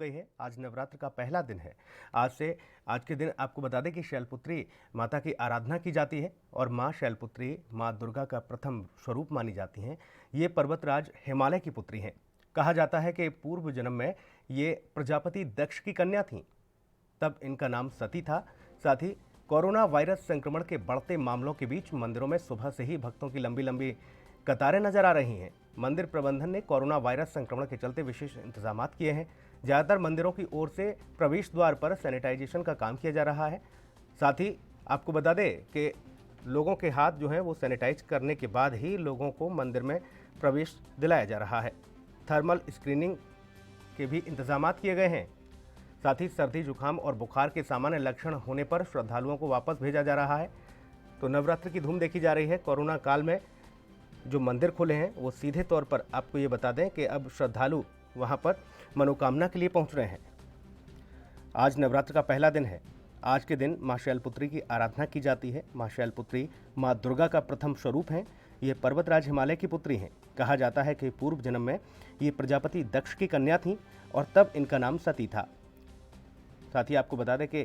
गई है। आज नवरात्र का पहला दिन है। आज के दिन आपको बता दें कि शैलपुत्री माता की आराधना की जाती है और माँ शैलपुत्री माँ दुर्गा का प्रथम स्वरूप मानी जाती हैं। ये पर्वतराज हिमालय की पुत्री हैं। कहा जाता है कि पूर्व जन्म में ये प्रजापति दक्ष की कन्या थीं, तब इनका नाम सती था। साथ ही कोरोना वायरस संक्रमण के बढ़ते मामलों के बीच मंदिरों में सुबह से ही भक्तों की लंबी लंबी कतारें नजर आ रही हैं। मंदिर प्रबंधन ने कोरोना वायरस संक्रमण के चलते विशेष इंतजाम किए हैं। ज़्यादातर मंदिरों की ओर से प्रवेश द्वार पर सैनिटाइजेशन का काम किया जा रहा है। साथ ही आपको बता दें कि लोगों के हाथ जो हैं वो सैनिटाइज करने के बाद ही लोगों को मंदिर में प्रवेश दिलाया जा रहा है। थर्मल स्क्रीनिंग के भी इंतजाम किए गए हैं। साथ ही सर्दी जुकाम और बुखार के सामान्य लक्षण होने पर श्रद्धालुओं को वापस भेजा जा रहा है। तो नवरात्र की धूम देखी जा रही है। कोरोना काल में जो मंदिर खुले हैं वो सीधे तौर पर आपको ये बता दें कि अब श्रद्धालु वहां पर मनोकामना के लिए पहुंच रहे हैं। आज नवरात्र का पहला दिन है। आज के दिन माँ शैलपुत्री की आराधना की जाती है। माँ शैलपुत्री माँ दुर्गा का प्रथम स्वरूप हैं। ये पर्वतराज हिमालय की पुत्री हैं। कहा जाता है कि पूर्व जन्म में ये प्रजापति दक्ष की कन्या थीं और तब इनका नाम सती था। साथ ही आपको बता दें कि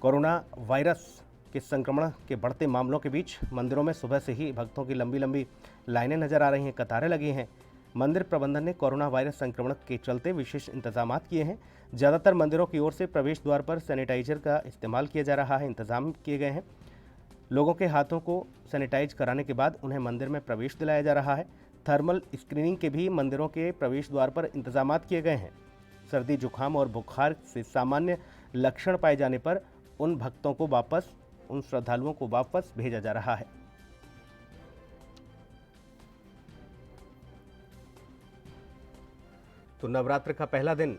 कोरोना वायरस के संक्रमण के बढ़ते मामलों के बीच मंदिरों में सुबह से ही भक्तों की लंबी लंबी लाइनें नजर आ रही हैं, कतारें लगी हैं। मंदिर प्रबंधन ने कोरोना वायरस संक्रमण के चलते विशेष इंतजाम किए हैं। ज़्यादातर मंदिरों की ओर से प्रवेश द्वार पर सैनिटाइजर का इस्तेमाल किया जा रहा है, इंतजाम किए गए हैं। लोगों के हाथों को सैनिटाइज कराने के बाद उन्हें मंदिर में प्रवेश दिलाया जा रहा है। थर्मल स्क्रीनिंग के भी मंदिरों के प्रवेश द्वार पर इंतजाम किए गए हैं। सर्दी जुकाम और बुखार से सामान्य लक्षण पाए जाने पर उन श्रद्धालुओं को वापस भेजा जा रहा है। तो नवरात्र का पहला दिन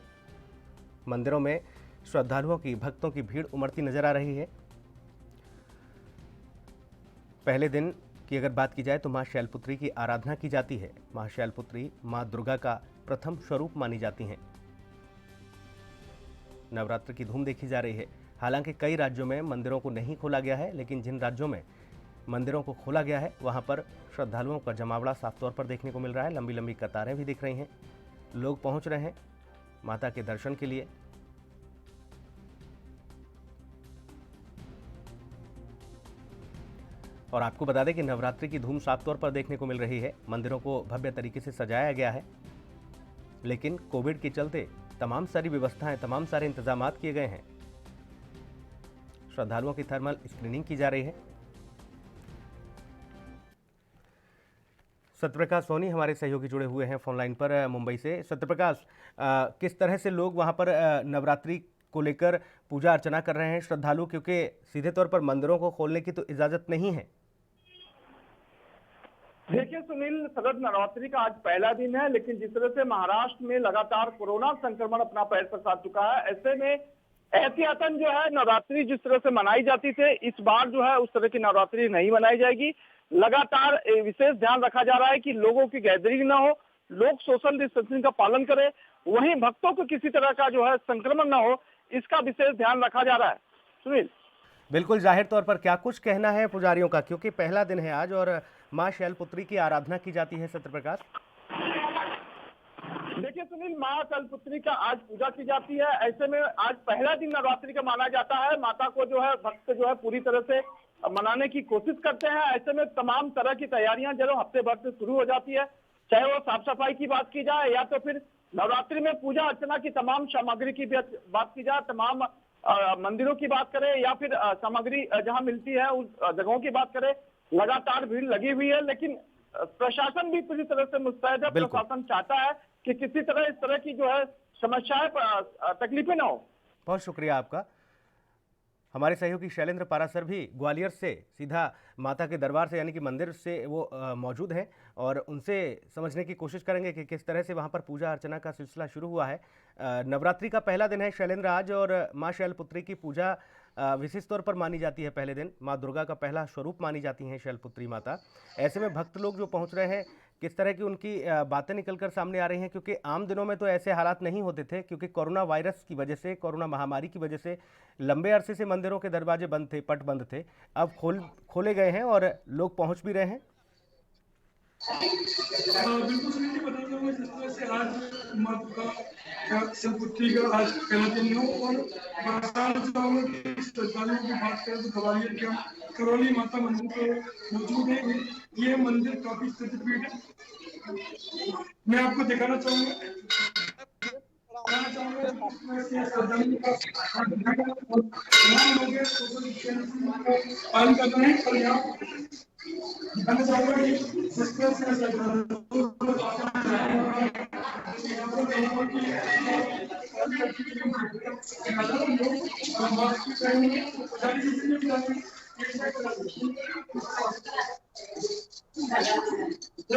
मंदिरों में भक्तों की भीड़ उमड़ती नजर आ रही है। पहले दिन की अगर बात की जाए तो मां शैलपुत्री की आराधना की जाती है। मां शैलपुत्री मां दुर्गा का प्रथम स्वरूप मानी जाती हैं। नवरात्र की धूम देखी जा रही है। हालांकि कई राज्यों में मंदिरों को नहीं खोला गया है, लेकिन जिन राज्यों में मंदिरों को खोला गया है वहां पर श्रद्धालुओं का जमावड़ा साफ तौर पर देखने को मिल रहा है। लंबी लंबी कतारें भी दिख रही हैं। लोग पहुंच रहे हैं माता के दर्शन के लिए। और आपको बता दें कि नवरात्रि की धूम साफ तौर पर देखने को मिल रही है। मंदिरों को भव्य तरीके से सजाया गया है, लेकिन कोविड के चलते तमाम सारी व्यवस्थाएं, तमाम सारे इंतजाम किए गए हैं। श्रद्धालुओं की थर्मल स्क्रीनिंग की जा रही है। सत्यप्रकाश सोनी हमारे सहयोगी जुड़े हुए हैं फोन लाइन पर मुंबई से। सत्यप्रकाश, किस तरह से लोग वहां पर नवरात्रि को लेकर पूजा अर्चना कर रहे हैं श्रद्धालु, क्योंकि सीधे तौर पर मंदिरों को खोलने की तो इजाजत नहीं है। देखिए सुनील, शरद नवरात्रि का आज पहला दिन है, लेकिन जिस तरह से महाराष्ट्र में लगातार कोरोना संक्रमण अपना पैर पसार चुका है, ऐसे में एहतियातन जो है नवरात्रि जिस तरह से मनाई जाती थी, इस बार जो है उस तरह की नवरात्रि नहीं मनाई जाएगी। लगातार विशेष ध्यान रखा जा रहा है कि लोगों की गैदरिंग ना हो, लोग सोशल डिस्टेंसिंग का पालन करें, वहीं भक्तों को किसी तरह का जो है संक्रमण ना हो, इसका विशेष ध्यान रखा जा रहा है। सुनील, बिल्कुल, जाहिर तौर पर क्या कुछ कहना है पुजारियों का, क्योंकि पहला दिन है आज और मां शैलपुत्री की आराधना की जाती है। सत्यप्रकाश, देखिए सुनील, माँ शैलपुत्री का आज पूजा की जाती है। ऐसे में आज पहला दिन नवरात्रि का माना जाता है। माता को जो है भक्त जो है पूरी तरह से मनाने की कोशिश करते हैं। ऐसे में तमाम तरह की तैयारियां जो हफ्ते भर से शुरू हो जाती है, चाहे वो साफ सफाई की बात की जाए या तो फिर नवरात्रि में पूजा अर्चना की तमाम सामग्री की बात की जाए, तमाम मंदिरों की बात करें या फिर सामग्री जहां मिलती है उस जगहों की बात करें, लगातार भीड़ लगी हुई है। लेकिन प्रशासन भी पूरी तरह से मुस्तैद है। प्रशासन चाहता है कि किसी तरह इस तरह की जो है समस्याएं, तकलीफें ना हो। बहुत शुक्रिया आपका। हमारे सहयोगी शैलेंद्र पारासर भी ग्वालियर से सीधा माता के दरबार से यानी कि मंदिर से वो मौजूद हैं और उनसे समझने की कोशिश करेंगे कि किस तरह से वहाँ पर पूजा अर्चना का सिलसिला शुरू हुआ है। नवरात्रि का पहला दिन है शैलेंद्र आज, और माँ शैलपुत्री की पूजा विशेष तौर पर मानी जाती है। पहले दिन माँ दुर्गा का पहला स्वरूप मानी जाती हैं शैलपुत्री माता। ऐसे में भक्त लोग जो पहुँच रहे हैं, किस तरह की उनकी बातें निकलकर सामने आ रही हैं, क्योंकि आम दिनों में तो ऐसे हालात नहीं होते थे, क्योंकि कोरोना वायरस की वजह से, कोरोना महामारी की वजह से लंबे अरसे से मंदिरों के दरवाजे बंद थे, पट बंद थे। अब खोले गए हैं और लोग पहुंच भी रहे हैं। बिल्कुल सुनील जी, बताना चाहूँगा जिस तरह से आज माँ दुर्गा शैलपुत्री का आज पहला दिन हो और बताना चाहूँगा कि श्रद्धालुओं की बात करें तो ग्वालियर के करौली माता मंदिर पे मौजूद है। ये मंदिर काफी शक्तिपीठ है। मैं आपको दिखाना चाहूँगा श्रद्धालुओं का लोग पालन कर रहे हैं और यहाँ दिखाना चाहूँगा कि जिस तरह से श्रद्धालुओं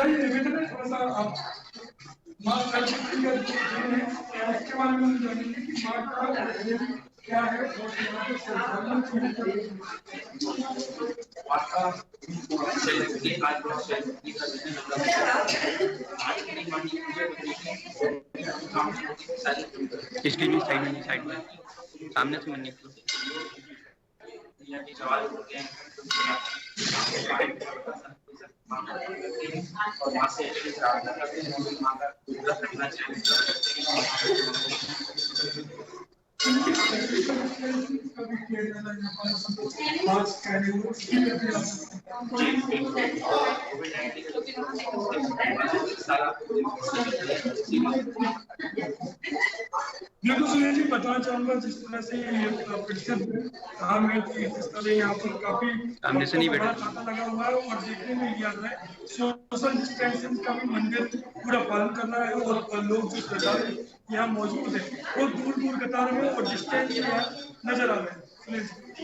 निवेदन है थोड़ा सा आप माँ शैलपुत्री का जो है उसके बारे में हम जानेंगे कि माँ का क्या है इसकी भी साइड में सामने से मत सवाल होते हैं और वहाँ से प्रार्थना करते हैं माँ का पूरा करना मैं तो सुनील जी बताना चाहूंगा जिस तरह से ये प्रतिशत कहा मैं कि जिस तरह यहाँ पर काफी सामने से नहीं बैठा ताला लगा हुआ है और देखने में ये आ रहा है सोशल डिस्टेंसिंग का भी मंदिर पूरा पालन करना है और लोग जो श्रद्धालु यहाँ मौजूद है वो दूर दूर कतार में और डिस्टेंस यहाँ नजर आ रहे हैं।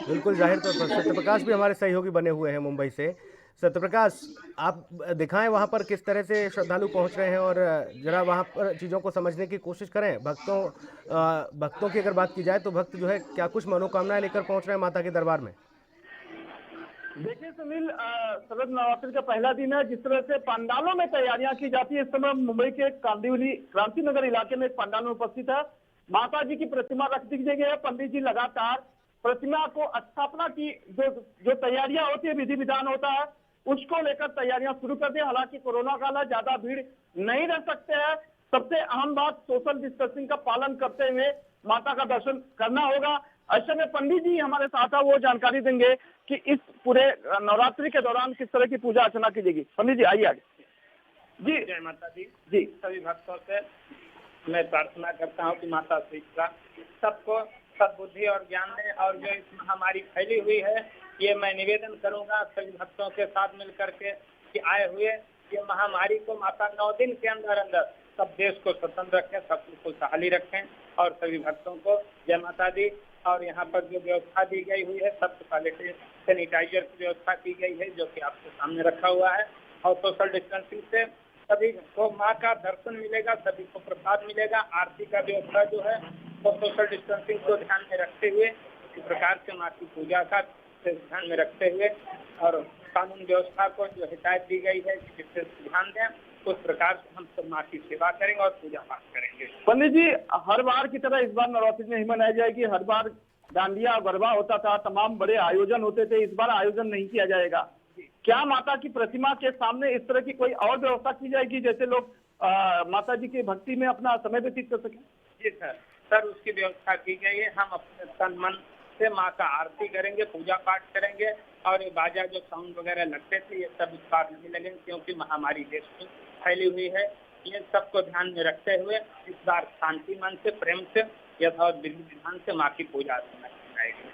बिल्कुल जाहिर तौर पर सत्यप्रकाश भी हमारे सहयोगी बने हुए हैं मुंबई से। सत्यप्रकाश, आप दिखाएं वहां पर किस तरह से श्रद्धालु पहुंच रहे हैं और जरा वहां पर चीज़ों को समझने की कोशिश करें। भक्तों की अगर बात की जाए तो भक्त जो है क्या कुछ मनोकामनाएं लेकर पहुंच रहे हैं माता के दरबार में? देखिए सुनील, शरद नवरात्रि का पहला दिन है। जिस तरह से पंडालों में तैयारियां की जाती है, इस समय मुंबई के कांदिवली क्रांतिनगर इलाके में एक पंडाल में उपस्थित है। माता जी की प्रतिमा रख दी गई है। पंडित जी लगातार प्रतिमा को स्थापना की जो तैयारियां होती है, विधि विधान होता है, उसको लेकर तैयारियां शुरू कर दी। हालांकि कोरोना काल है, ज्यादा भीड़ नहीं रह सकते हैं। सबसे अहम बात सोशल डिस्टेंसिंग का पालन करते हुए माता का दर्शन करना होगा। ऐसे में पंडित जी हमारे साथ है, वो जानकारी देंगे कि इस पूरे नवरात्रि के दौरान किस तरह की पूजा अर्चना की जाएगी। पंडित जी आइए आगे। जी जय माता दी। जी सभी भक्तों से मैं प्रार्थना करता हूँ कि माता सीता सबको सद्बुद्धि और ज्ञान दे और जो इस महामारी फैली हुई है, ये मैं निवेदन करूंगा सभी भक्तों के साथ मिलकर के कि आए हुए ये महामारी को माता 9 दिन के अंदर अंदर सब देश को स्वतंत्र रखें, सबको खुशहाली रखें और सभी भक्तों को जय माता दी। और यहाँ पर जो व्यवस्था दी गई हुई है, सबसे पहले सैनिटाइजर की व्यवस्था की गई है जो कि आपके सामने रखा हुआ है और सोशल डिस्टेंसिंग से सभी को माँ का दर्शन मिलेगा, सभी को प्रसाद मिलेगा। आरती का व्यवस्था जो है वो सोशल डिस्टेंसिंग को ध्यान में रखते हुए इस प्रकार से माँ की पूजा का ध्यान में रखते हुए और कानून व्यवस्था को जो हिदायत दी गई है कि विशेष ध्यान दें, उस प्रकार से हम सब माँ की सेवा करेंगे और पूजा पाठ करेंगे। पंडित जी, हर बार की तरह इस बार नवरात्रि नहीं मनाई जाएगी। हर बार डांडिया गरबा होता था, तमाम बड़े आयोजन होते थे, इस बार आयोजन नहीं किया जाएगा। क्या माता की प्रतिमा के सामने इस तरह की कोई और व्यवस्था की जाएगी जैसे लोग माता जी की भक्ति में अपना समय व्यतीत कर सकें? जी सर, उसकी व्यवस्था की गई है। हम अपने तन मन से माँ का आरती करेंगे, पूजा पाठ करेंगे और ये बाजा जो साउंड वगैरह लगते थे ये सब इस बार नहीं लगेंगे क्योंकि महामारी देश में फैली हुई है। ये सबको ध्यान में रखते हुए इस बार शांति मन से, प्रेम से, यथावत विधि विधान से माँ की पूजा अर्चना की जाएगी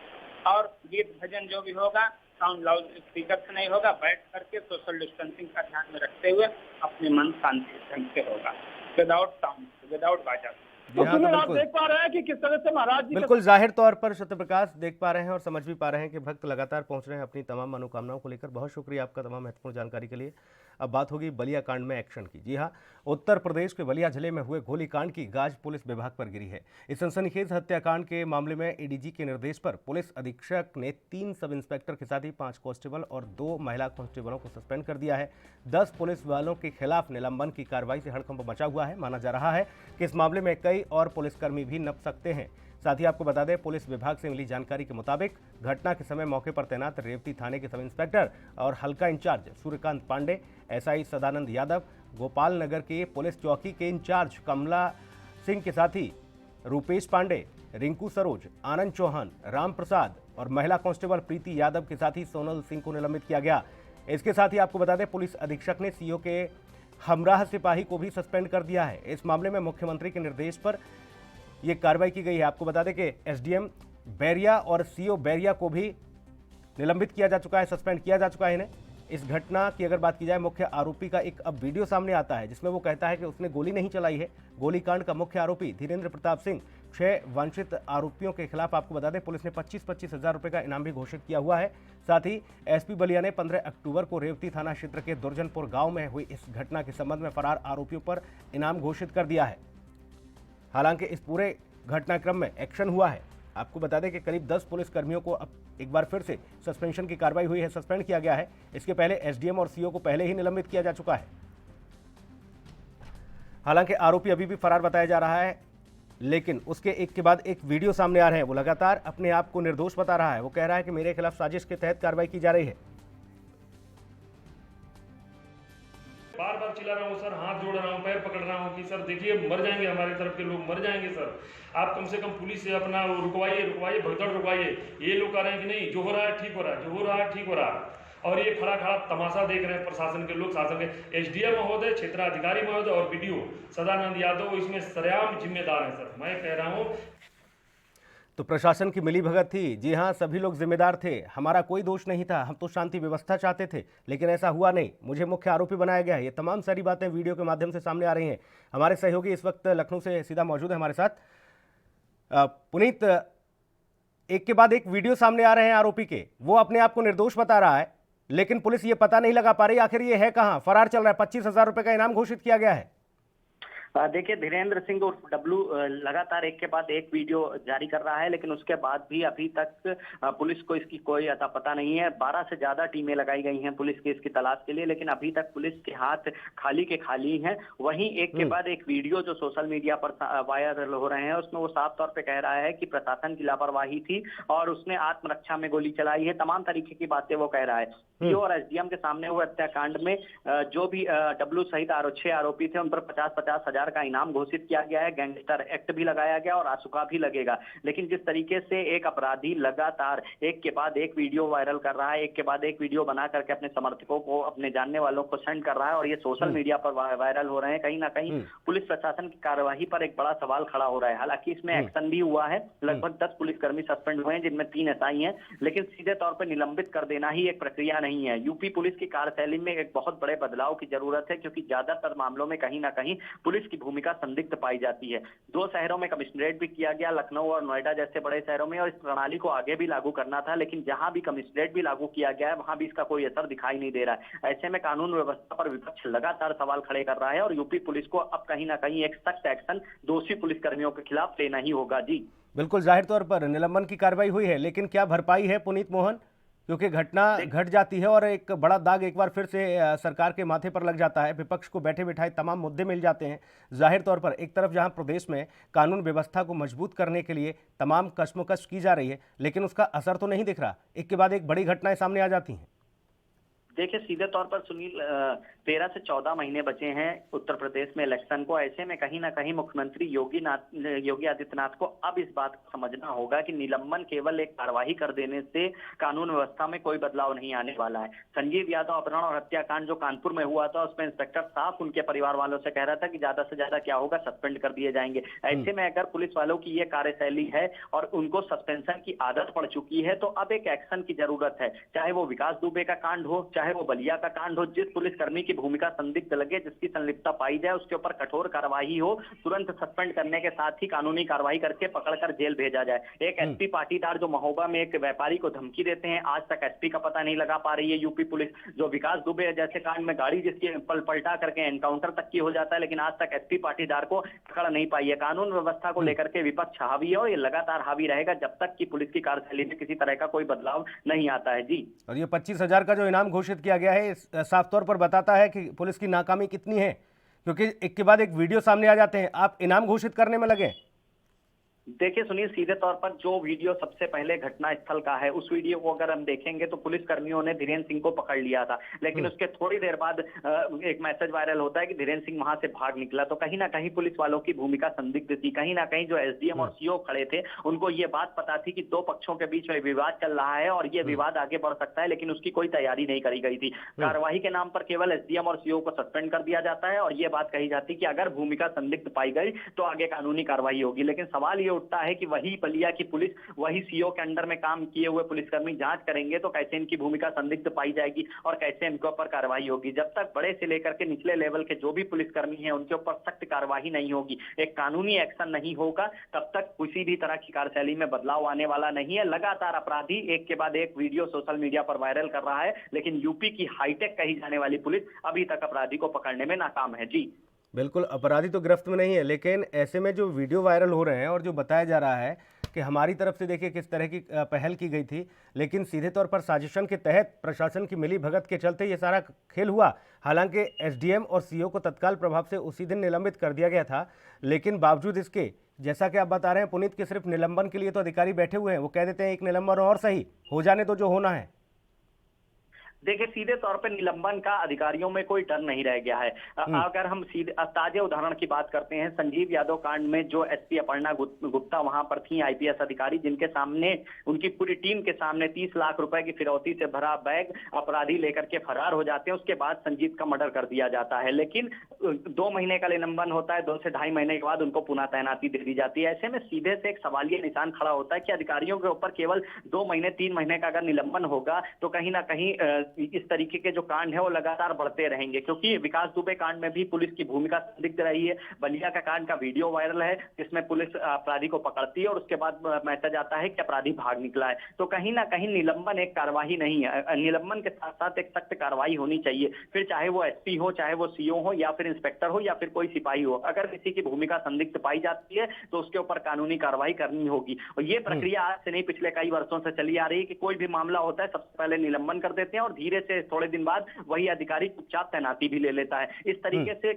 और गीत भजन जो भी होगा साउंड लाउड स्पीकर से नहीं होगा, बैठ करके सोशल डिस्टेंसिंग का ध्यान में रखते हुए अपने मन शांति ढंग से होगा, विदाउट साउंड, विदाउट बाजा। तो आप देख पा रहे हैं कि किस तरह से महाराज जी बिल्कुल जाहिर तौर पर सत्यप्रकाश देख पा रहे हैं और समझ भी पा रहे हैं कि भक्त लगातार पहुंच रहे हैं अपनी तमाम मनोकामनाओं को लेकर। बहुत शुक्रिया आपका तमाम महत्वपूर्ण जानकारी के लिए। अब बात होगी बलिया कांड में एक्शन की। जी हाँ, उत्तर प्रदेश के बलिया जिले में हुए गोलीकांड की गाज पुलिस विभाग पर गिरी है। इस सनसनीखेज हत्याकांड के मामले में एडीजी के निर्देश पर पुलिस अधीक्षक ने 3 सब इंस्पेक्टर के साथ ही 5 कांस्टेबल और 2 महिला कांस्टेबलों को सस्पेंड कर दिया है। 10 पुलिस वालों के खिलाफ निलंबन की कार्रवाई से हड़कंप मचा हुआ है। माना जा रहा है कि इस मामले में कई और पुलिसकर्मी भी नप सकते हैं। साथ ही आपको बता दें, पुलिस विभाग से मिली जानकारी के मुताबिक घटना के समय मौके पर तैनात रेवती थाने के सब इंस्पेक्टर और हल्का इंचार्ज सूर्यकांत पांडे, एसआई सदानंद यादव, गोपाल नगर के पुलिस चौकी के इंचार्ज कमला सिंह के साथ ही रूपेश पांडे, रिंकू सरोज, आनंद चौहान, राम प्रसाद और महिला कांस्टेबल प्रीति यादव के साथ ही सोनल सिंह को निलंबित किया गया। इसके साथ ही आपको बता दें, पुलिस अधीक्षक ने सीओ के हमराह सिपाही को भी सस्पेंड कर दिया है। इस मामले में मुख्यमंत्री के निर्देश पर यह कार्रवाई की गई है। आपको बता दें कि एसडीएम बैरिया और सीओ बैरिया को भी निलंबित किया जा चुका है, सस्पेंड किया जा चुका है इन्हें। इस घटना की अगर बात की जाए, मुख्य आरोपी का एक अब वीडियो सामने आता है जिसमें वो कहता है कि उसने गोली नहीं चलाई है। गोलीकांड का मुख्य आरोपी धीरेन्द्र प्रताप सिंह, 6 वांछित आरोपियों के खिलाफ आपको बता दें पुलिस ने 25-25 हजार रुपए का इनाम भी घोषित किया हुआ है। साथ ही एसपी बलिया ने 15 अक्टूबर को रेवती थाना क्षेत्र के दुर्जनपुर गांव में हुई इस घटना के संबंध में फरार आरोपियों पर इनाम घोषित कर दिया है। हालांकि इस पूरे घटनाक्रम में एक्शन हुआ है। आपको बता दें कि करीब 10 पुलिसकर्मियों को अब एक बार फिर से सस्पेंशन की कार्रवाई हुई है, सस्पेंड किया गया है। इसके पहले एसडीएम और सीओ को पहले ही निलंबित किया जा चुका है। हालांकि आरोपी अभी भी फरार बताया जा रहा है, लेकिन उसके एक के बाद एक वीडियो सामने आ रहे हैं। वो लगातार अपने आप को निर्दोष बता रहा है। वो कह रहा है कि मेरे खिलाफ साजिश के तहत कार्रवाई की जा रही है। बार बार चिल्ला रहा हूँ सर, हाथ जोड़ रहा हूँ, पैर पकड़ रहा हूँ कि सर देखिए मर जाएंगे, हमारी तरफ के लोग मर जाएंगे सर, आप कम से कम पुलिस से अपना रुकवाइए भगदड़ रुकवाइए। ये लोग कह रहे हैं कि नहीं, जो हो रहा है ठीक हो रहा है, जो हो रहा है ठीक हो रहा है। और ये खड़ा खड़ा तमाशा देख रहे हैं प्रशासन के लोग, शासन के एसडीएम महोदय, क्षेत्राधिकारी महोदय और बीडीओ सदानंद यादव इसमें सरेआम जिम्मेदार हैं सर। मैं कह रहा हूँ तो प्रशासन की मिलीभगत थी। जी हां, सभी लोग जिम्मेदार थे, हमारा कोई दोष नहीं था, हम तो शांति व्यवस्था चाहते थे, लेकिन ऐसा हुआ नहीं, मुझे मुख्य आरोपी बनाया गया है। ये तमाम सारी बातें वीडियो के माध्यम से सामने आ रही हैं। हमारे सहयोगी इस वक्त लखनऊ से सीधा मौजूद है हमारे साथ। पुनीत, एक के बाद एक वीडियो सामने आ रहे हैं आरोपी के, वो अपने आप को निर्दोष बता रहा है, लेकिन पुलिस ये पता नहीं लगा पा रही आखिर ये है कहां, फरार चल रहा है। 25,000 रुपए का इनाम घोषित किया गया है। देखिए, धीरेन्द्र सिंह उर्फ डब्लू लगातार एक के बाद एक वीडियो जारी कर रहा है, लेकिन उसके बाद भी अभी तक पुलिस को इसकी कोई अता पता नहीं है। 12 से ज्यादा टीमें लगाई गई हैं पुलिस की इसकी तलाश के लिए, लेकिन अभी तक पुलिस के हाथ खाली के खाली हैं। वहीं एक के बाद एक वीडियो जो सोशल मीडिया पर वायरल हो रहे हैं, उसमें वो साफ तौर पर कह रहा है कि प्रशासन की लापरवाही थी और उसने आत्मरक्षा में गोली चलाई है। तमाम तरीके की बातें वो कह रहा है। सीओ और एसडीएम के सामने हुए हत्याकांड में जो भी डब्लू सहित 6 आरोपी थे, उन पर 50-50 हजार का इनाम घोषित किया गया है। गैंगस्टर एक्ट भी लगाया गया और आसुका भी लगेगा। लेकिन जिस तरीके से एक अपराधी लगातार एक के बाद एक वीडियो वायरल कर रहा है, एक के बाद एक वीडियो बना करके अपने समर्थकों को, अपने जानने वालों को सेंड कर रहा है और ये सोशल मीडिया पर वायरल हो रहे हैं, कहीं ना कहीं पुलिस प्रशासन की कार्यवाही पर एक बड़ा सवाल खड़ा हो रहा है। हालांकि इसमें एक्शन भी हुआ है, लगभग 10 पुलिसकर्मी सस्पेंड हुए हैं, जिनमें 3 एसआई हैं, लेकिन सीधे तौर पर निलंबित कर देना ही एक प्रक्रिया नहीं है। यूपी पुलिस की कार्यशैली में एक बहुत बड़े बदलाव की जरूरत है, क्योंकि ज्यादातर मामलों में कहीं ना कहीं पुलिस की भूमिका संदिग्ध पाई जाती है। 2 शहरों में कमिश्नरेट भी किया गया, लखनऊ और नोएडा जैसे बड़े शहरों में, और इस प्रणाली को आगे भी लागू करना था, लेकिन जहां भी कमिश्नरेट भी लागू किया गया है वहां भी इसका कोई असर दिखाई नहीं दे रहा है। ऐसे में कानून व्यवस्था पर विपक्ष लगातार सवाल खड़े कर रहा है और यूपी पुलिस को अब कहीं ना कहीं एक सख्त एक्शन दोषी पुलिसकर्मियों के खिलाफ लेना ही होगा। जी बिल्कुल, जाहिर तौर पर निलंबन की कार्रवाई हुई है, लेकिन क्या भरपाई है पुनीत मोहन? क्योंकि घटना घट जाती है और एक बड़ा दाग एक बार फिर से सरकार के माथे पर लग जाता है। विपक्ष को बैठे बिठाए तमाम मुद्दे मिल जाते हैं। जाहिर तौर पर एक तरफ जहां प्रदेश में कानून व्यवस्था को मजबूत करने के लिए तमाम कशमकश की जा रही है, लेकिन उसका असर तो नहीं दिख रहा। एक के बाद एक बड़ी घटनाएं सामने आ जाती हैं। देखिए, सीधे तौर पर सुनील, 13 से 14 महीने बचे हैं उत्तर प्रदेश में इलेक्शन को। ऐसे में कहीं ना कहीं मुख्यमंत्री योगी आदित्यनाथ को अब इस बात को समझना होगा कि निलंबन केवल एक कार्यवाही कर देने से कानून व्यवस्था में कोई बदलाव नहीं आने वाला है। संजीव यादव अपहरण और हत्याकांड जो कानपुर में हुआ था, उसमें इंस्पेक्टर साफ उनके परिवार वालों से कह रहा था कि ज्यादा से ज्यादा क्या होगा, सस्पेंड कर दिए जाएंगे। ऐसे में अगर पुलिस वालों की ये कार्यशैली है और उनको सस्पेंशन की आदत पड़ चुकी है, तो अब एक एक्शन की जरूरत है। चाहे वो विकास दुबे का कांड हो, चाहे वो बलिया का कांड हो, जिस पुलिसकर्मी की भूमिका संदिग्ध लगे, जिसकी संलिप्तता पाई जाए, उसके ऊपर कठोर कार्रवाई हो। तुरंत सस्पेंड करने के साथ ही कानूनी कार्रवाई करके पकड़कर जेल भेजा जाए। एक एसपी पाटीदार जो महोबा में एक व्यापारी को धमकी देते हैं, आज तक एसपी का पता नहीं लगा पा रही है यूपी पुलिस। जो विकास दुबे जैसे कांड में गाड़ी जिसकी पलटा करके एनकाउंटर तक की हो जाता है, लेकिन आज तक एसपी पाटीदार को पकड़ नहीं पाई है। कानून व्यवस्था को लेकर के विपक्ष हावी है और ये लगातार हावी रहेगा जब तक कि पुलिस की कार्यशैली में किसी तरह का कोई बदलाव नहीं आता है। जी, और ये 25,000 का जो इनाम घोषित किया गया है, साफ तौर पर बताता है कि पुलिस की नाकामी कितनी है, क्योंकि एक के बाद एक वीडियो सामने आ जाते हैं, आप इनाम घोषित करने में लगे। देखिए सुनील, सीधे तौर पर जो वीडियो सबसे पहले घटना स्थल का है, उस वीडियो को अगर हम देखेंगे तो पुलिस कर्मियों ने धीरेन्द्र सिंह को पकड़ लिया था, लेकिन उसके थोड़ी देर बाद एक मैसेज वायरल होता है कि धीरेन्द्र सिंह वहां से भाग निकला। तो कहीं ना कहीं पुलिस वालों की भूमिका संदिग्ध थी। कहीं ना कहीं जो एसडीएम और सीओ खड़े थे, उनको ये बात पता थी कि दो पक्षों के बीच में विवाद चल रहा है और ये विवाद आगे बढ़ सकता है, लेकिन उसकी कोई तैयारी नहीं करी गई थी। कार्रवाई के नाम पर केवल एसडीएम और सीओ को सस्पेंड कर दिया जाता है और ये बात कही जाती है कि अगर भूमिका संदिग्ध पाई गई तो आगे कानूनी कार्रवाई होगी। लेकिन सवाल ये उठता है कि वही बलिया की पुलिस, वही सीओ के अंडर में काम किए हुए पुलिसकर्मी जांच करेंगे तो कैसे इनकी भूमिका संदिग्ध पाई जाएगी और कैसे इनके ऊपर कार्रवाई होगी। जब तक बड़े से लेकर के निचले लेवल के जो भी पुलिसकर्मी हैं उनके ऊपर सख्त कार्रवाई नहीं होगी, एक कानूनी एक्शन नहीं होगा, तब तक किसी भी तरह की कार्यशैली में बदलाव आने वाला नहीं है। लगातार अपराधी एक के बाद एक वीडियो सोशल मीडिया पर वायरल कर रहा है, लेकिन यूपी की हाईटेक कही जाने वाली पुलिस अभी तक अपराधी को पकड़ने में नाकाम है। जी बिल्कुल, अपराधी तो गिरफ्त में नहीं है, लेकिन ऐसे में जो वीडियो वायरल हो रहे हैं और जो बताया जा रहा है कि हमारी तरफ से देखिए किस तरह की पहल की गई थी, लेकिन सीधे तौर पर साजिशन के तहत प्रशासन की मिली भगत के चलते ये सारा खेल हुआ। हालांकि एसडीएम और सीओ को तत्काल प्रभाव से उसी दिन निलंबित कर दिया गया था, लेकिन बावजूद इसके, जैसा कि आप बता रहे हैं पुनीत, कि सिर्फ निलंबन के लिए तो अधिकारी बैठे हुए हैं। वो कह देते हैं एक निलंबन और सही हो जाने तो जो होना है। देखिए सीधे तौर पर निलंबन का अधिकारियों में कोई डर नहीं रह गया है। अगर हम सीधे ताजे उदाहरण की बात करते हैं, संजीव यादव कांड में जो एसपी अपर्णा गुप्ता वहां पर थी, आईपीएस अधिकारी, जिनके सामने, उनकी पूरी टीम के सामने 30 लाख रुपए की फिरौती से भरा बैग अपराधी लेकर के फरार हो जाते हैं। उसके बाद संजीव का मर्डर कर दिया जाता है, लेकिन 2 महीने का निलंबन होता है, 2 से ढाई महीने के बाद उनको पुनः तैनाती दे दी जाती है। ऐसे में सीधे से एक सवालिया निशान खड़ा होता है कि अधिकारियों के ऊपर केवल 2 महीने 3 महीने का अगर निलंबन होगा तो कहीं ना कहीं इस तरीके के जो कांड है वो लगातार बढ़ते रहेंगे, क्योंकि विकास दुबे कांड में भी पुलिस की भूमिका संदिग्ध रही है। बलिया का कांड का वीडियो वायरल है जिसमें पुलिस अपराधी को पकड़ती है और उसके बाद मैसेज आता है कि अपराधी भाग निकला है। तो कहीं ना कहीं निलंबन एक कार्रवाई नहीं है, निलंबन के साथ साथ एक सख्त कार्रवाई होनी चाहिए, फिर चाहे वो एसपी हो, चाहे वो सीओ हो, या फिर इंस्पेक्टर हो, या फिर कोई सिपाही हो। अगर किसी की भूमिका संदिग्ध पाई जाती है तो उसके ऊपर कानूनी कार्रवाई करनी होगी। और ये प्रक्रिया आज से नहीं, पिछले कई वर्षों से चली आ रही है कि कोई भी मामला होता है सबसे पहले निलंबन कर देते हैं और धीरे से थोड़े दिन बाद वही अधिकारी चुपचाप तैनाती भी ले लेता है। इस तरीके से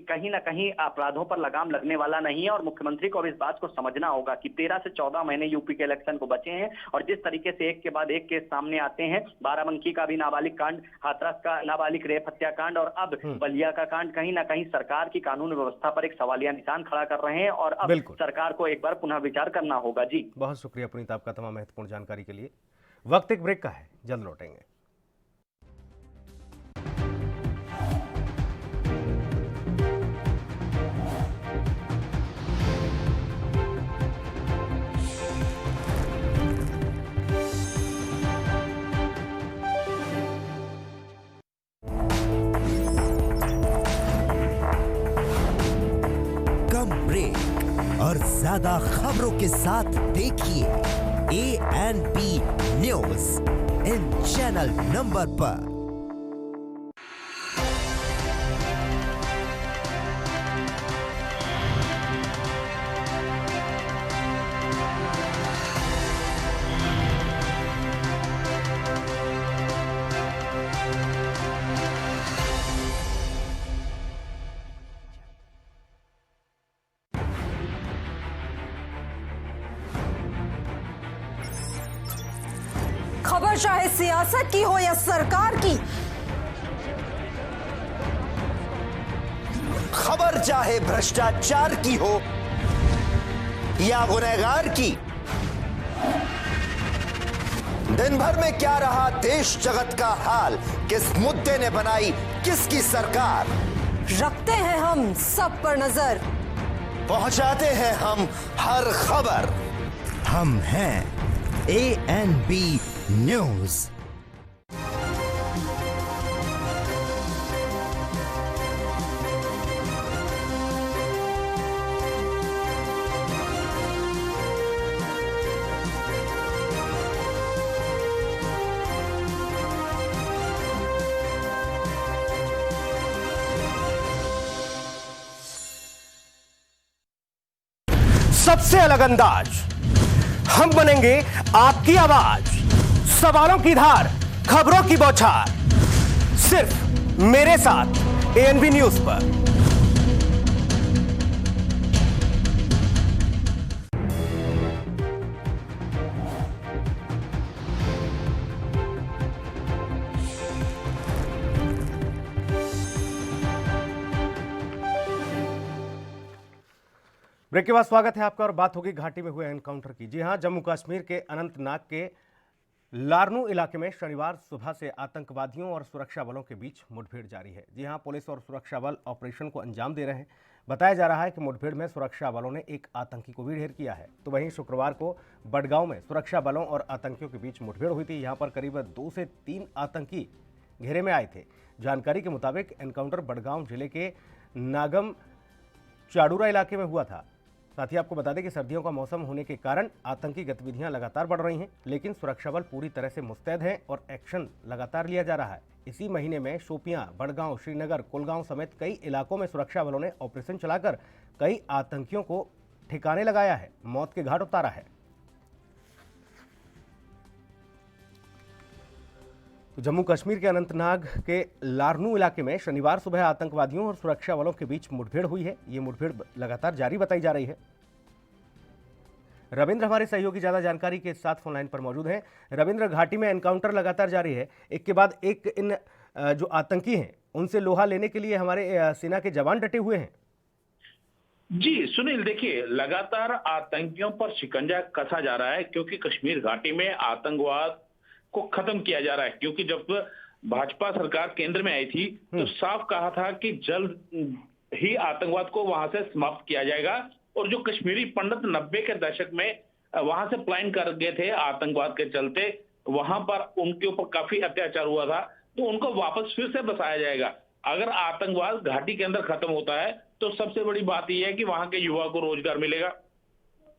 कहीं ना कहीं अपराधों पर लगाम लगने वाला नहीं है और मुख्यमंत्री को अब इस बात को समझना होगा कि 13 से 14 महीने यूपी के इलेक्शन को बचे हैं और जिस तरीके से एक के बाद एक केस सामने आते हैं, बाराबंकी का भी नाबालिग कांड, हाथरस का नाबालिग रेप हत्याकांड और अब बलिया का कांड, कहीं ना कहीं सरकार की कानून व्यवस्था पर एक सवालिया निशान खड़ा कर रहे हैं और अब सरकार को एक बार पुनः विचार करना होगा। जी बहुत शुक्रिया पुनीत आपका तमाम महत्वपूर्ण जानकारी के लिए। वक्त एक ब्रेक का है, जल्द लौटेंगे। कम ब्रेक और ज्यादा खबरों के साथ देखिए ANP news in channel number पर। खबर चाहे सियासत की हो या सरकार की, खबर चाहे भ्रष्टाचार की हो या गुनहगार की, दिन भर में क्या रहा देश जगत का हाल, किस मुद्दे ने बनाई किसकी सरकार, रखते हैं हम सब पर नजर, पहुंचाते हैं हम हर खबर। हम हैं ANP न्यूज। सबसे अलग अंदाज, हम बनेंगे आपकी आवाज, सवालों की धार, खबरों की बौछार, सिर्फ मेरे साथ ANP न्यूज पर। ब्रेक के बाद स्वागत है आपका और बात होगी घाटी में हुए एनकाउंटर की। जी हां, जम्मू कश्मीर के अनंतनाग के लारनू इलाके में शनिवार सुबह से आतंकवादियों और सुरक्षा बलों के बीच मुठभेड़ जारी है। जी हां, पुलिस और सुरक्षा बल ऑपरेशन को अंजाम दे रहे हैं। बताया जा रहा है कि मुठभेड़ में सुरक्षा बलों ने एक आतंकी को भी ढेर किया है। तो वहीं शुक्रवार को बडगांव में सुरक्षा बलों और आतंकियों के बीच मुठभेड़ हुई थी। यहाँ पर करीब 2 से 3 आतंकी घेरे में आए थे। जानकारी के मुताबिक एनकाउंटर बडगांव जिले के नागम चाडूरा इलाके में हुआ था। साथ ही आपको बता दें कि सर्दियों का मौसम होने के कारण आतंकी गतिविधियां लगातार बढ़ रही हैं, लेकिन सुरक्षा बल पूरी तरह से मुस्तैद हैं और एक्शन लगातार लिया जा रहा है। इसी महीने में शोपियां, बडगांव, श्रीनगर, कुलगांव समेत कई इलाकों में सुरक्षा बलों ने ऑपरेशन चलाकर कई आतंकियों को ठिकाने लगाया है, मौत के घाट उतारा है। तो जम्मू कश्मीर के अनंतनाग के लारनू इलाके में शनिवार सुबह आतंकवादियों और सुरक्षा बलों के बीच मुठभेड़ हुई है। ये मुठभेड़ लगातार जारी बताई जा रही है। रविंद्र हमारे सहयोगी ज्यादा जानकारी के साथ फोन लाइन पर मौजूद हैं। रविंद्र, घाटी में एनकाउंटर लगातार जारी है, एक के बाद एक इन जो आतंकी हैं उनसे लोहा लेने के लिए हमारे सेना के जवान डटे हुए हैं। जी सुनील, देखिए लगातार आतंकियों पर शिकंजा कसा जा रहा है, क्योंकि कश्मीर घाटी में आतंकवाद को खत्म किया जा रहा है। क्योंकि जब भाजपा सरकार केंद्र में आई थी तो साफ कहा था कि जल्द ही आतंकवाद को वहां से समाप्त किया जाएगा। और जो कश्मीरी पंडित 90 के दशक में वहां से पलायन कर गए थे आतंकवाद के चलते, वहां पर उनके ऊपर काफी अत्याचार हुआ था, तो उनको वापस फिर से बसाया जाएगा। अगर आतंकवाद घाटी के अंदर खत्म होता है तो सबसे बड़ी बात यह है कि वहां के युवा को रोजगार मिलेगा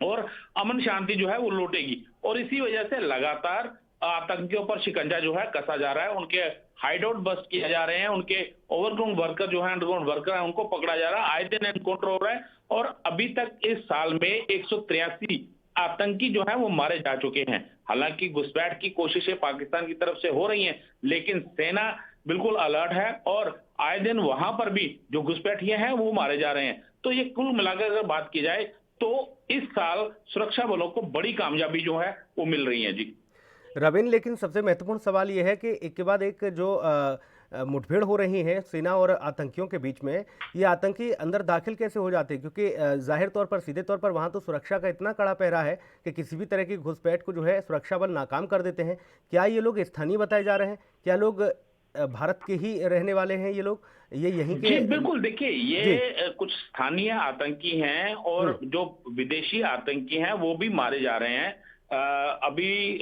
और अमन शांति जो है वो लौटेगी। और इसी वजह से लगातार आतंकियों पर शिकंजा जो है कसा जा रहा है। उनके हाइडआउट बस्ट किए जा रहे हैं, उनके ओवरग्राउंड वर्कर जो है, अंडरग्राउंड वर्कर है, उनको पकड़ा जा रहा है। आए दिन एनकाउंटर हो रहा है और अभी तक इस साल में 183 आतंकी जो है वो मारे जा चुके हैं। हालांकि घुसपैठ की कोशिशें पाकिस्तान की तरफ से हो रही हैं, लेकिन सेना बिल्कुल अलर्ट है और आए दिन वहां पर भी जो घुसपैठिए हैं वो मारे जा रहे हैं। तो ये कुल मिलाकर अगर बात की जाए तो इस साल सुरक्षा बलों को बड़ी कामयाबी जो है वो मिल रही है। जी रविंद्र, लेकिन सबसे महत्वपूर्ण सवाल यह है कि एक के बाद एक जो मुठभेड़ हो रही है सेना और आतंकियों के बीच में, ये आतंकी अंदर दाखिल कैसे हो जाते हैं? क्योंकि जाहिर तौर पर, सीधे तौर पर वहाँ तो सुरक्षा का इतना कड़ा पहरा है कि किसी भी तरह की घुसपैठ को जो है सुरक्षा बल नाकाम कर देते हैं। क्या ये लोग स्थानीय बताए जा रहे हैं? क्या लोग भारत के ही रहने वाले हैं? ये लोग ये यहीं के? जी बिल्कुल, देखिए ये कुछ स्थानीय आतंकी हैं और जो विदेशी आतंकी हैं वो भी मारे जा रहे हैं। अभी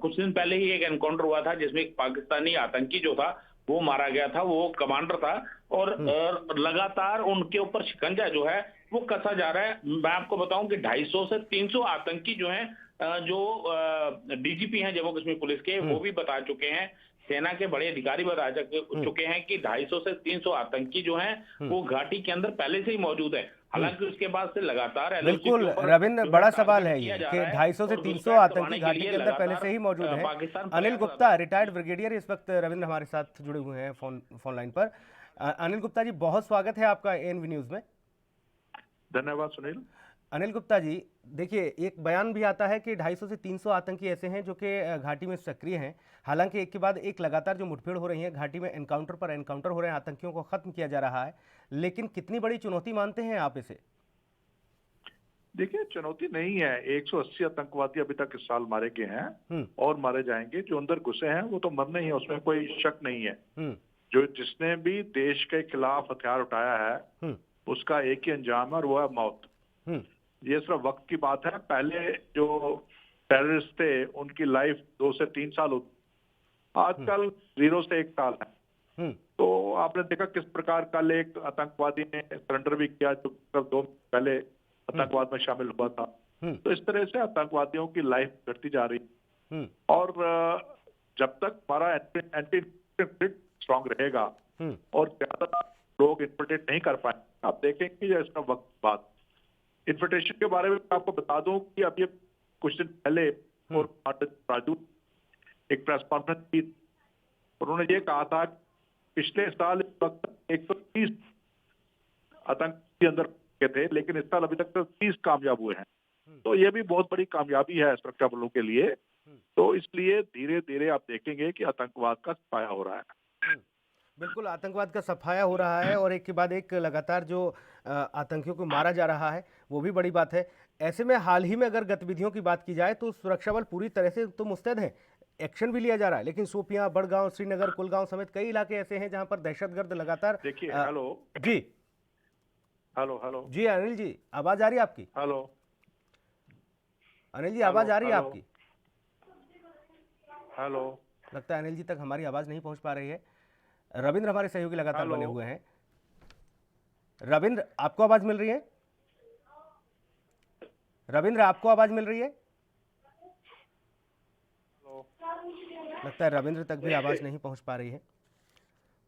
कुछ दिन पहले ही एक एनकाउंटर हुआ था जिसमें एक पाकिस्तानी आतंकी जो था वो मारा गया था, वो कमांडर था। और लगातार उनके ऊपर शिकंजा जो है वो कसा जा रहा है। मैं आपको बताऊं कि 250 से 300 आतंकी जो हैं, जो डीजीपी हैं जम्मू कश्मीर पुलिस के, वो भी बता चुके हैं, सेना के बड़े अधिकारी बता चुके हैं कि 250 से 300 आतंकी जो हैं वो घाटी के अंदर पहले से ही मौजूद है। हालांकि उसके बाद से लगातार बिल्कुल रविंद्र, बड़ा सवाल है ये कि 250 से 300 आतंकी घाटी के अंदर पहले से ही मौजूद है। अनिल गुप्ता, रिटायर्ड ब्रिगेडियर, इस वक्त रविंद्र हमारे साथ जुड़े हुए हैं फोन लाइन पर। अनिल गुप्ता जी, बहुत स्वागत है आपका एएनबी न्यूज में। धन्यवाद सुनील। अनिल गुप्ता जी, देखिए एक बयान भी आता है कि 250 से 300 आतंकी ऐसे हैं जो कि घाटी में सक्रिय हैं। हालांकि एक के बाद एक लगातार जो मुठभेड़ हो रही है घाटी में, एनकाउंटर पर एनकाउंटर हो रहे हैं, आतंकियों को खत्म किया जा रहा है, लेकिन कितनी बड़ी चुनौती मानते हैं आप इसे? देखिए चुनौती नहीं है, 180 आतंकवादी अभी तक इस साल मारे गए हैं और मारे जाएंगे। जो अंदर घुसे हैं वो तो मरने ही है, उसमें कोई शक नहीं है। जो जिसने भी देश के खिलाफ हथियार उठाया है उसका एक ही अंजाम है और वो है मौत। ये सिर्फ वक्त की बात है। पहले जो टेररिस्ट थे उनकी लाइफ 2 से 3 साल होती, आजकल 0 से 1 साल है। तो आपने देखा किस प्रकार कल एक आतंकवादी ने सरेंडर भी किया जो 2 पहले आतंकवाद में शामिल हुआ था। तो इस तरह से आतंकवादियों की लाइफ घटती जा रही। और जब तक हमारा एंटी स्ट्रांग रहेगा और ज्यादा लोग इन्फिल्ट्रेट नहीं कर पाए, आप देखेंगे इसका वक्त बाद। इन्फिल्ट्रेशन के बारे में आपको बता दूं कि अभी कुछ दिन पहले और राजू एक प्रेस कॉन्फ्रेंस की, उन्होंने ये कहा था पिछले साल इस वक्त 130 आतंकी अंदर के थे, लेकिन इस साल अभी तक तो 30 कामयाब हुए हैं। तो ये भी बहुत बड़ी कामयाबी है सुरक्षा बलों के लिए। तो इसलिए धीरे धीरे आप देखेंगे कि आतंकवाद का सफाया हो रहा है। बिल्कुल, आतंकवाद का सफाया हो रहा है और एक के बाद एक लगातार जो आतंकियों को मारा जा रहा है। वो भी बड़ी बात है। ऐसे में हाल ही में अगर गतिविधियों की बात की जाए तो सुरक्षा बल पूरी तरह से तो मुस्तैद हैं, एक्शन भी लिया जा रहा है, लेकिन शोपियां, बड़गांव, श्रीनगर, कुलगांव समेत कई इलाके ऐसे हैं जहां पर दहशतगर्द लगातार देखिए हेलो जी हेलो हेलो जी अनिल जी, आवाज आ रही है आपकी? हेलो अनिल जी, आवाज आ रही है आपकी? हेलो, लगता है अनिल जी तक हमारी आवाज नहीं पहुंच पा रही है। रविंद्र हमारे सहयोगी लगातार बने हुए हैं। रविंद्र, आपको आवाज मिल रही है? रविंद्र, आपको आवाज मिल रही है? लगता है रविंद्र तक भी आवाज नहीं पहुंच पा रही है।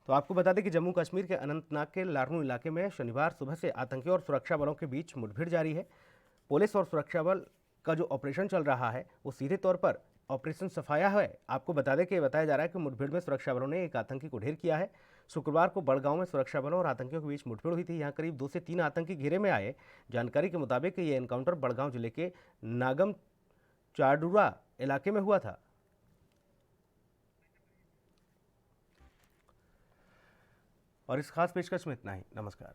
तो आपको बता दें कि जम्मू कश्मीर के अनंतनाग के लारनू इलाके में शनिवार सुबह से आतंकियों और सुरक्षा बलों के बीच मुठभेड़ जारी है। पुलिस और सुरक्षा बल का जो ऑपरेशन चल रहा है वो सीधे तौर पर ऑपरेशन सफाया है। आपको बता दें कि बताया जा रहा है कि मुठभेड़ में सुरक्षा बलों ने एक आतंकी को ढेर किया है। शुक्रवार को बड़गांव में सुरक्षा बलों और आतंकियों के बीच मुठभेड़ हुई थी। यहाँ करीब 2 से 3 आतंकी घेरे में आए। जानकारी के मुताबिक ये एनकाउंटर बड़गांव जिले के नागम चाडुरा इलाके में हुआ था। और इस खास पेशकश में इतना ही। नमस्कार।